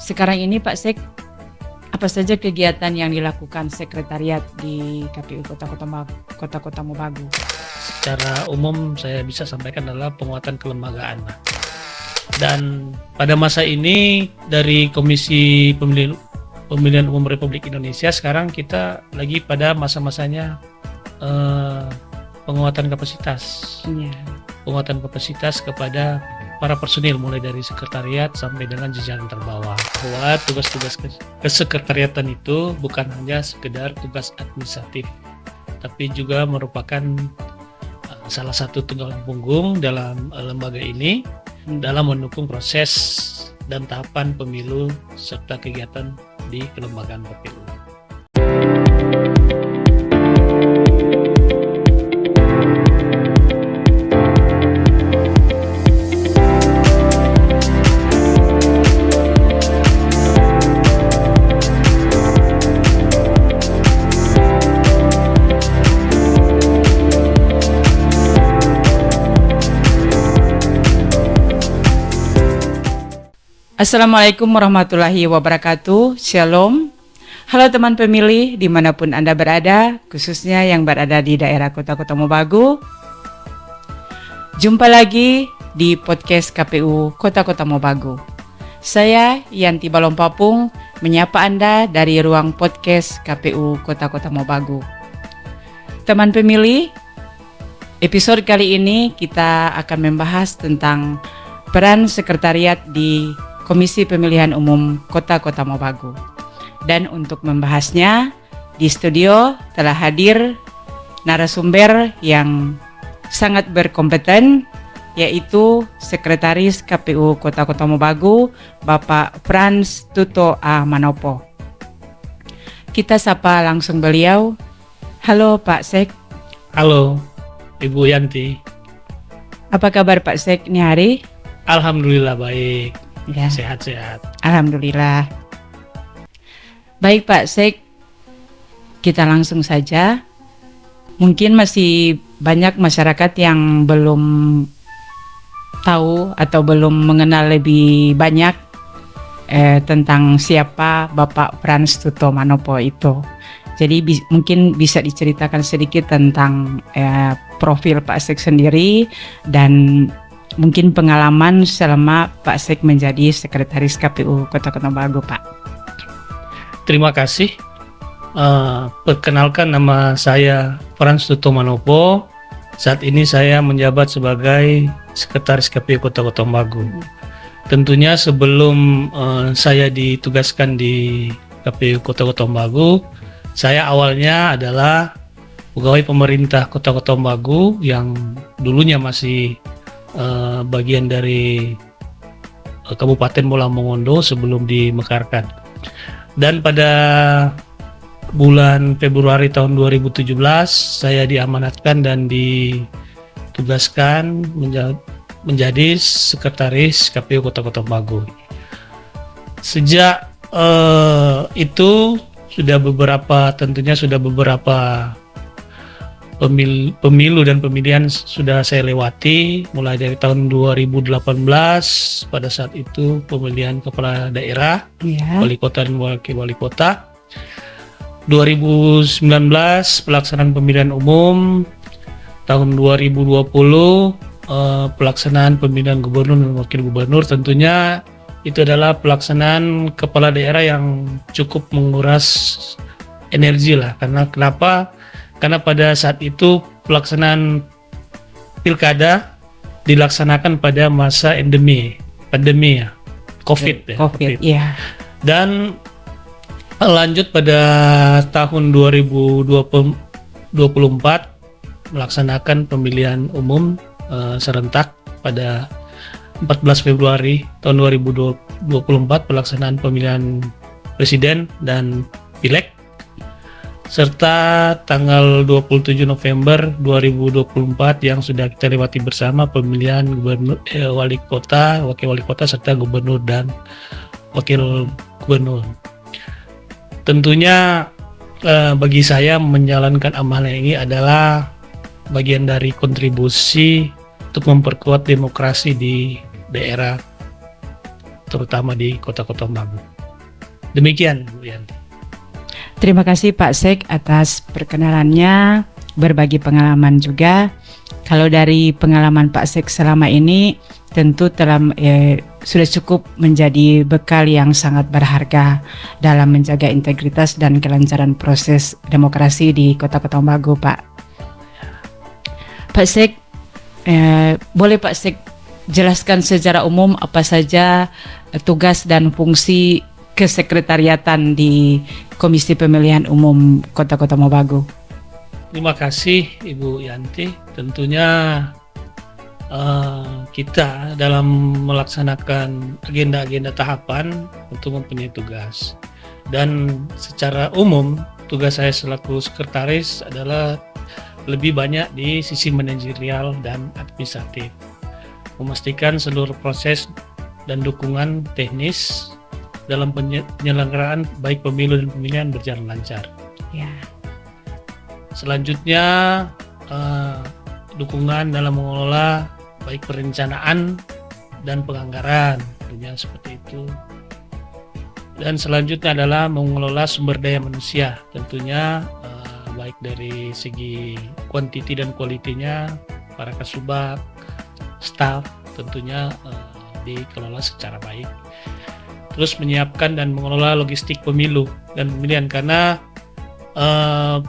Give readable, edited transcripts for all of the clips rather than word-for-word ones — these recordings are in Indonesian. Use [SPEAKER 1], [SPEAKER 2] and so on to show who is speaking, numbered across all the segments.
[SPEAKER 1] Sekarang ini Pak Sek, apa saja kegiatan yang dilakukan sekretariat di KPU Kota Mobagu?
[SPEAKER 2] Secara umum saya bisa sampaikan adalah penguatan kelembagaan. Dan pada masa ini dari Komisi Pemilihan Umum Republik Indonesia sekarang kita lagi pada masa-masanya penguatan kapasitas.
[SPEAKER 1] Iya.
[SPEAKER 2] Penguatan kapasitas kepada para personil mulai dari sekretariat sampai dengan jajaran terbawah. Bahwa tugas-tugas kesekretariatan itu bukan hanya sekedar tugas administratif, tapi juga merupakan salah satu tulang punggung dalam lembaga ini dalam mendukung proses dan tahapan pemilu serta kegiatan di kelembagaan KPU.
[SPEAKER 1] Assalamualaikum warahmatullahi wabarakatuh. Shalom. Halo teman pemilih dimanapun Anda berada, khususnya yang berada di daerah Kota Mobagu. Jumpa lagi di podcast KPU Kota Mobagu. Saya Yanti Balompapung menyapa Anda dari ruang podcast KPU Kota Mobagu. Teman pemilih, episode kali ini kita akan membahas tentang peran sekretariat di Komisi Pemilihan Umum Kota Mobagu. Dan untuk membahasnya, di studio telah hadir narasumber yang sangat berkompeten, yaitu Sekretaris KPU Kota Mobagu, Bapak Frans Tuto A. Manopo. Kita sapa langsung beliau. Halo Pak Sek.
[SPEAKER 2] Halo Ibu Yanti.
[SPEAKER 1] Apa kabar Pak Sek ini hari?
[SPEAKER 2] Alhamdulillah baik.
[SPEAKER 1] Ya.
[SPEAKER 2] Sehat-sehat.
[SPEAKER 1] Alhamdulillah. Baik Pak Sek, kita langsung saja. Mungkin masih banyak masyarakat yang belum tahu atau belum mengenal lebih banyak tentang siapa Bapak Frans Tuto Manopo itu. Jadi mungkin bisa diceritakan sedikit tentang profil Pak Sek sendiri dan mungkin pengalaman selama Pak Sek menjadi Sekretaris KPU Kota Mobagu, Pak.
[SPEAKER 2] Terima kasih. Perkenalkan, nama saya Frans Tuto Manopo. Saat ini saya menjabat sebagai Sekretaris KPU Kota Mobagu. Tentunya sebelum saya ditugaskan di KPU Kota Mobagu, saya awalnya adalah pegawai pemerintah Kota Mobagu yang dulunya masih bagian dari Kabupaten Bolang Mongondo sebelum dimekarkan. Dan pada bulan Februari tahun 2017 saya diamanatkan dan ditugaskan menjadi Sekretaris KPU Kota Mobagu. Sejak itu tentunya sudah beberapa pemilu dan pemilihan sudah saya lewati, mulai dari tahun 2018 pada saat itu pemilihan kepala daerah, wali kota dan wakil wali kota. 2019 pelaksanaan pemilihan umum, tahun 2020 pelaksanaan pemilihan gubernur dan wakil gubernur. Tentunya itu adalah pelaksanaan kepala daerah yang cukup menguras energi lah, karena pada saat itu pelaksanaan pilkada dilaksanakan pada masa pandemi ya, COVID.
[SPEAKER 1] Ya.
[SPEAKER 2] Dan lanjut pada tahun 2024 melaksanakan pemilihan umum serentak pada 14 Februari tahun 2024 pelaksanaan pemilihan presiden dan pileg, serta tanggal 27 November 2024 yang sudah kita lewati bersama pemilihan gubernur, wali kota, wakil wali kota, serta gubernur dan wakil gubernur. Tentunya bagi saya menjalankan amanah ini adalah bagian dari kontribusi untuk memperkuat demokrasi di daerah terutama di Kota Baru. Demikian Bu Yanti.
[SPEAKER 1] Terima kasih Pak Sek atas perkenalannya, berbagi pengalaman juga. Kalau dari pengalaman Pak Sek selama ini tentu sudah cukup menjadi bekal yang sangat berharga dalam menjaga integritas dan kelancaran proses demokrasi di Kota Baru, Pak. Pak Sek, boleh Pak Sek jelaskan secara umum apa saja tugas dan fungsi kesekretariatan di Komisi Pemilihan Umum Kota Baru?
[SPEAKER 2] Terima kasih Ibu Yanti. Tentunya kita dalam melaksanakan agenda-agenda tahapan untuk mempunyai tugas. Dan secara umum tugas saya selaku sekretaris adalah lebih banyak di sisi manajerial dan administratif. Memastikan seluruh proses dan dukungan teknis dalam penyelenggaraan baik pemilu dan pemilihan berjalan lancar.
[SPEAKER 1] Ya.
[SPEAKER 2] Selanjutnya dukungan dalam mengelola baik perencanaan dan penganggaran, tentunya seperti itu. Dan selanjutnya adalah mengelola sumber daya manusia, tentunya baik dari segi kuantiti dan kualitinya, para kasubag, staf, tentunya dikelola secara baik. Terus menyiapkan dan mengelola logistik pemilu dan pemilihan, karena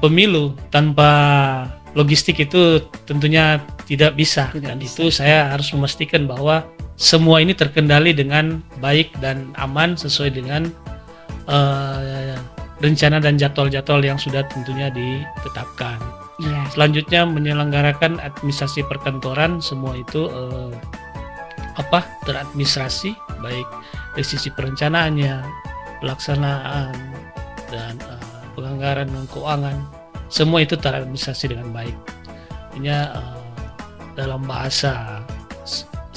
[SPEAKER 2] pemilu tanpa logistik itu tentunya tidak bisa. Dan itu saya harus memastikan bahwa semua ini terkendali dengan baik dan aman sesuai dengan rencana dan jadwal-jadwal yang sudah tentunya ditetapkan.
[SPEAKER 1] Ya.
[SPEAKER 2] Selanjutnya menyelenggarakan administrasi perkantoran, semua itu teradministrasi baik dari sisi perencanaannya, pelaksanaan, dan penganggaran dan keuangan, semua itu teradministrasi dengan baik. Artinya dalam bahasa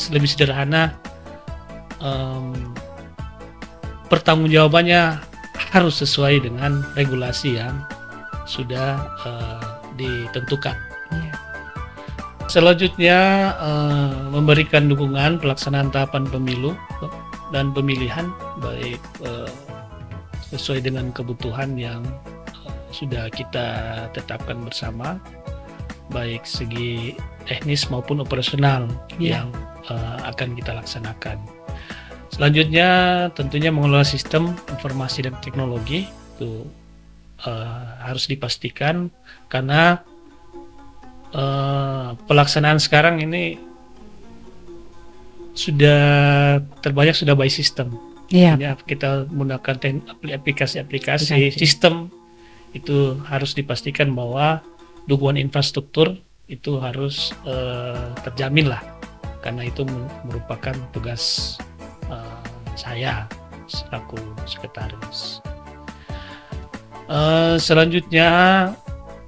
[SPEAKER 2] lebih sederhana, pertanggungjawabannya harus sesuai dengan regulasi yang sudah ditentukan.
[SPEAKER 1] Ya.
[SPEAKER 2] Selanjutnya memberikan dukungan pelaksanaan tahapan pemilu dan pemilihan baik sesuai dengan kebutuhan yang sudah kita tetapkan bersama, baik segi teknis maupun operasional yang akan kita laksanakan. Selanjutnya tentunya mengelola sistem informasi dan teknologi itu harus dipastikan, karena pelaksanaan sekarang ini sudah terbanyak sudah by system.
[SPEAKER 1] Iya.
[SPEAKER 2] Kita menggunakan aplikasi sistem, itu harus dipastikan bahwa dukungan infrastruktur itu harus terjamin lah, karena itu merupakan tugas saya selaku sekretaris. Selanjutnya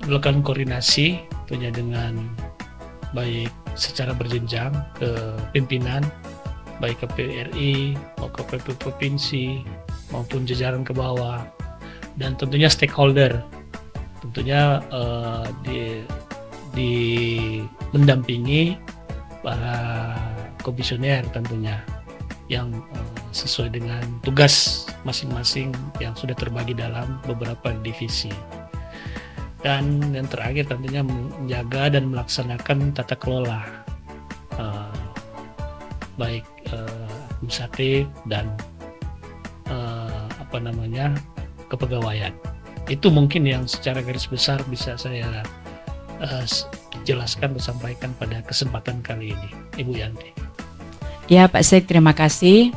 [SPEAKER 2] melakukan koordinasi tentunya dengan baik secara berjenjang ke pimpinan baik KPU RI maupun KPU provinsi maupun jajaran ke bawah, dan tentunya stakeholder, tentunya di mendampingi para komisioner tentunya yang sesuai dengan tugas masing-masing yang sudah terbagi dalam beberapa divisi. Dan yang terakhir tentunya menjaga dan melaksanakan tata kelola baik administratif dan kepegawaian. Itu mungkin yang secara garis besar bisa saya jelaskan dan sampaikan pada kesempatan kali ini, Ibu Yanti.
[SPEAKER 1] Ya Pak Sek, terima kasih.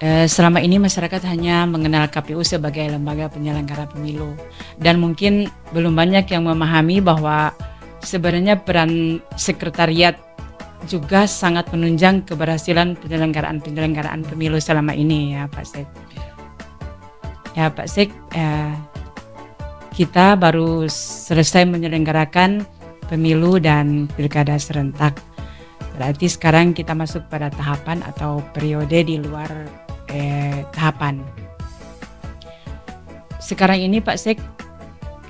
[SPEAKER 1] Selama ini masyarakat hanya mengenal KPU sebagai lembaga penyelenggara pemilu, dan mungkin belum banyak yang memahami bahwa sebenarnya peran sekretariat juga sangat menunjang keberhasilan penyelenggaraan pemilu selama ini, ya Pak Sek. Ya Pak Sek, kita baru selesai menyelenggarakan pemilu dan pilkada serentak. Berarti sekarang kita masuk pada tahapan atau periode di luar tahapan. Sekarang ini Pak Sek,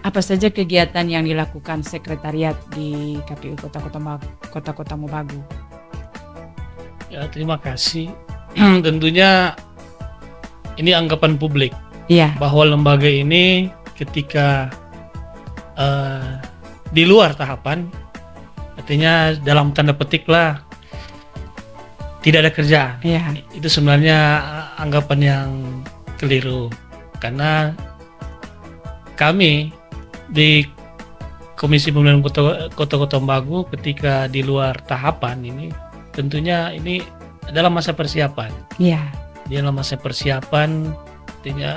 [SPEAKER 1] apa saja kegiatan yang dilakukan sekretariat di KPU Kota Baru?
[SPEAKER 2] Ya, terima kasih tentunya ini anggapan publik
[SPEAKER 1] Iya,
[SPEAKER 2] bahwa lembaga ini ketika di luar tahapan, artinya dalam tanda petik lah tidak ada kerjaan.
[SPEAKER 1] iya,
[SPEAKER 2] Itu sebenarnya anggapan yang keliru, karena kami di Komisi Pemilihan Kota Tombagu ketika di luar tahapan ini tentunya ini adalah masa persiapan.
[SPEAKER 1] iya,
[SPEAKER 2] Di dalam masa persiapan artinya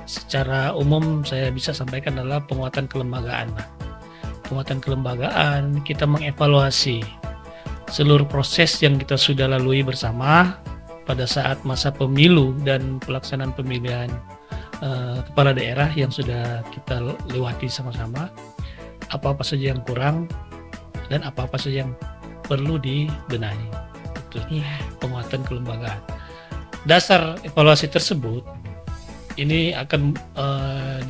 [SPEAKER 2] secara umum saya bisa sampaikan adalah penguatan kelembagaan. Penguatan kelembagaan, kita mengevaluasi seluruh proses yang kita sudah lalui bersama pada saat masa pemilu dan pelaksanaan pemilihan kepala daerah yang sudah kita lewati sama-sama. Apa-apa saja yang kurang dan apa-apa saja yang perlu dibenahi. Itu
[SPEAKER 1] iya,
[SPEAKER 2] penguatan kelembagaan. Dasar evaluasi tersebut ini akan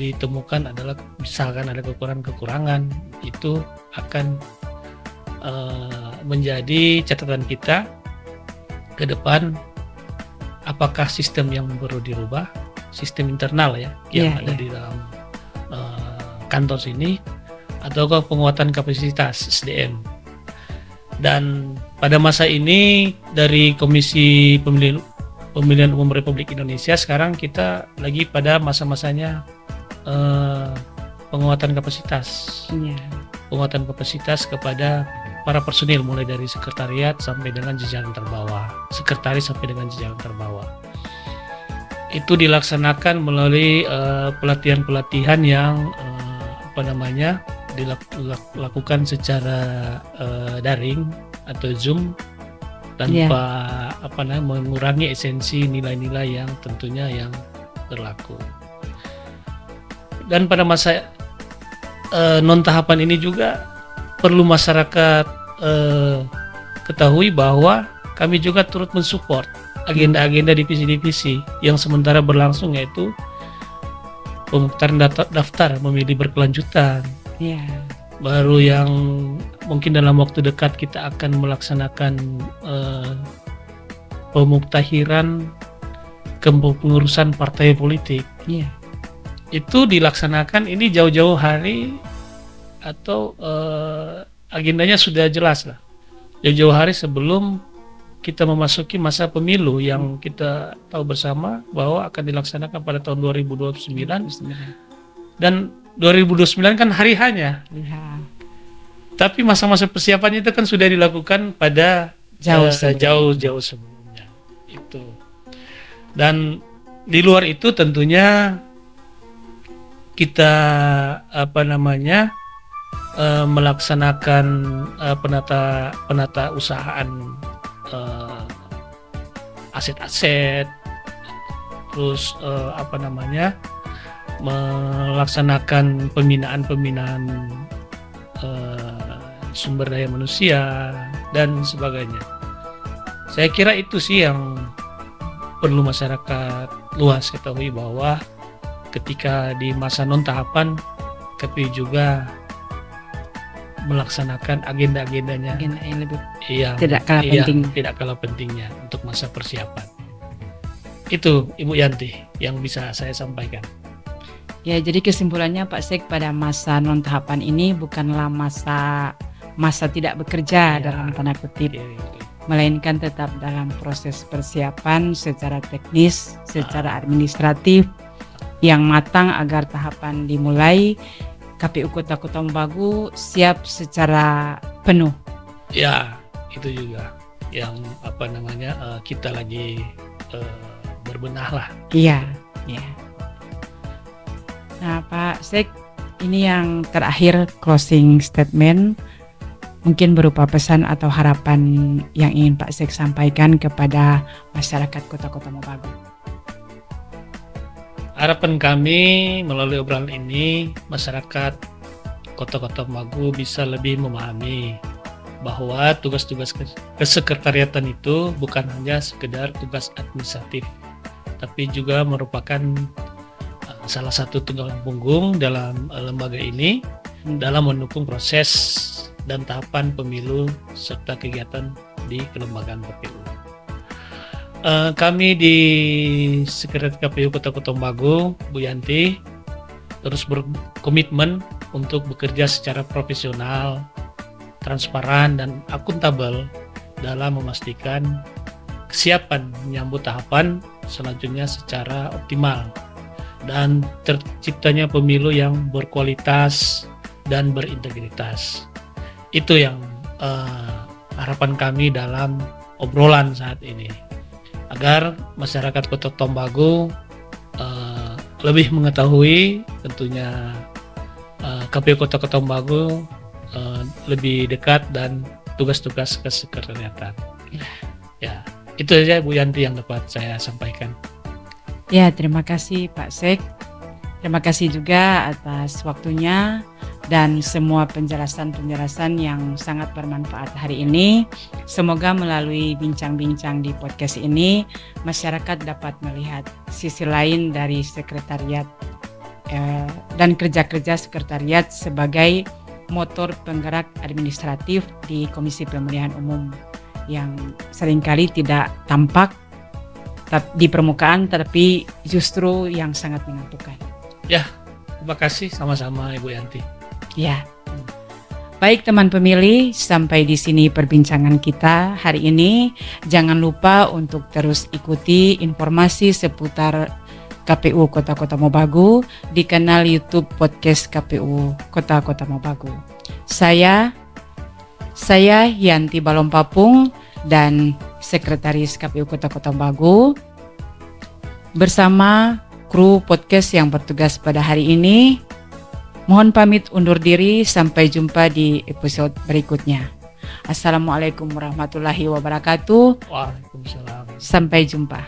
[SPEAKER 2] ditemukan adalah misalkan ada kekurangan-kekurangan, itu akan menjadi catatan kita ke depan, apakah sistem yang perlu dirubah, sistem internal ya yang
[SPEAKER 1] Iya,
[SPEAKER 2] ada
[SPEAKER 1] iya.
[SPEAKER 2] di dalam kantor sini, ataukah penguatan kapasitas SDM. Dan pada masa ini dari Komisi Pemilihan Umum Republik Indonesia sekarang kita lagi pada masa-masanya penguatan kapasitas.
[SPEAKER 1] iya,
[SPEAKER 2] Penguatan kapasitas kepada para personil mulai dari sekretariat sampai dengan jajaran terbawah, sekretaris sampai dengan jajaran terbawah. Itu dilaksanakan melalui pelatihan-pelatihan yang dilakukan secara daring atau Zoom tanpa mengurangi esensi nilai-nilai yang tentunya yang berlaku. Dan pada masa non tahapan ini juga perlu masyarakat ketahui bahwa kami juga turut mensupport agenda-agenda divisi-divisi yang sementara berlangsung, yaitu pemutaran daftar pemilih berkelanjutan.
[SPEAKER 1] iya,
[SPEAKER 2] Baru yang mungkin dalam waktu dekat kita akan melaksanakan pemuktahiran kepengurusan partai politik.
[SPEAKER 1] iya,
[SPEAKER 2] Itu dilaksanakan ini jauh-jauh hari atau agendanya sudah jelas lah. Jauh-jauh hari sebelum kita memasuki masa pemilu yang kita tahu bersama bahwa akan dilaksanakan pada tahun 2029, dan 2029 kan hari hanya.
[SPEAKER 1] iya,
[SPEAKER 2] Tapi masa-masa persiapannya itu kan sudah dilakukan pada jauh-jauh sebelumnya. Itu. Dan di luar itu tentunya kita melaksanakan penata usahaan aset-aset, terus melaksanakan pembinaan sumber daya manusia dan sebagainya. Saya kira itu sih yang perlu masyarakat luas ketahui, bahwa ketika di masa non tahapan KPU juga melaksanakan agenda-agendanya
[SPEAKER 1] agenda yang lebih
[SPEAKER 2] yang
[SPEAKER 1] tidak kalah penting.
[SPEAKER 2] tidak kalah pentingnya untuk masa persiapan. Itu Ibu Yanti yang bisa saya sampaikan.
[SPEAKER 1] Ya, jadi kesimpulannya Pak Sek, pada masa non tahapan ini bukanlah masa tidak bekerja
[SPEAKER 2] Ya.
[SPEAKER 1] dalam tanda kutip,
[SPEAKER 2] Oke.
[SPEAKER 1] melainkan tetap dalam proses persiapan secara teknis, secara administratif yang matang agar tahapan dimulai KPU Kota Tombagu siap secara penuh.
[SPEAKER 2] Ya, itu juga yang kita lagi berbenah lah.
[SPEAKER 1] Iya, iya. Nah, Pak Sek, ini yang terakhir, closing statement, mungkin berupa pesan atau harapan yang ingin Pak Sek sampaikan kepada masyarakat Kota Tombagu.
[SPEAKER 2] Harapan kami melalui obrolan ini, masyarakat Kota Tombagu bisa lebih memahami bahwa tugas-tugas kesekretariatan itu bukan hanya sekedar tugas administratif, tapi juga merupakan salah satu tulang punggung dalam lembaga ini dalam mendukung proses dan tahapan pemilu serta kegiatan di kelembagaan KPU. Kami di Sekretariat KPU Kota Tombago, Bu Yanti, terus berkomitmen untuk bekerja secara profesional, transparan, dan akuntabel dalam memastikan kesiapan menyambut tahapan selanjutnya secara optimal dan terciptanya pemilu yang berkualitas dan berintegritas. Itu yang harapan kami dalam obrolan saat ini, agar masyarakat Kota Tombago lebih mengetahui tentunya KPU Kota Tombago lebih dekat dan tugas-tugas kesekretariatan. Ya, itu saja Bu Yanti yang dapat saya sampaikan.
[SPEAKER 1] Ya, terima kasih Pak Sek. Terima kasih juga atas waktunya dan semua penjelasan-penjelasan yang sangat bermanfaat hari ini. Semoga melalui bincang-bincang di podcast ini, masyarakat dapat melihat sisi lain dari sekretariat dan kerja-kerja sekretariat sebagai motor penggerak administratif di Komisi Pemilihan Umum yang seringkali tidak tampak di permukaan, tapi justru yang sangat menentukan.
[SPEAKER 2] Ya, terima kasih sama-sama Ibu Yanti.
[SPEAKER 1] Ya, baik teman pemilih, sampai di sini perbincangan kita hari ini. Jangan lupa untuk terus ikuti informasi seputar KPU Kota Mobagu di kanal YouTube Podcast KPU Kota Mobagu. Saya Yanti Balompapung dan Sekretaris KPU Kota Mobagu bersama kru podcast yang bertugas pada hari ini. Mohon pamit undur diri, sampai jumpa di episode berikutnya. Assalamualaikum warahmatullahi wabarakatuh.
[SPEAKER 2] Waalaikumsalam.
[SPEAKER 1] Sampai jumpa.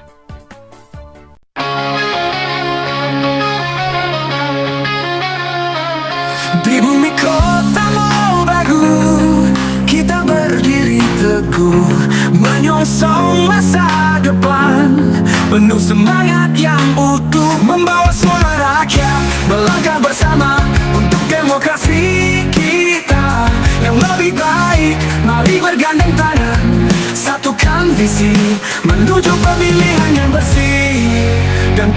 [SPEAKER 3] Di bumi kota Mobagu, kita berdiri teguh, menyongsong masa depan, penuh semangat yang utuh, membawa suara rakyat, melangkah bersama untuk demokrasi kita yang lebih baik. Mari bergandeng tangan, satukan visi menuju pemilihan yang bersih dan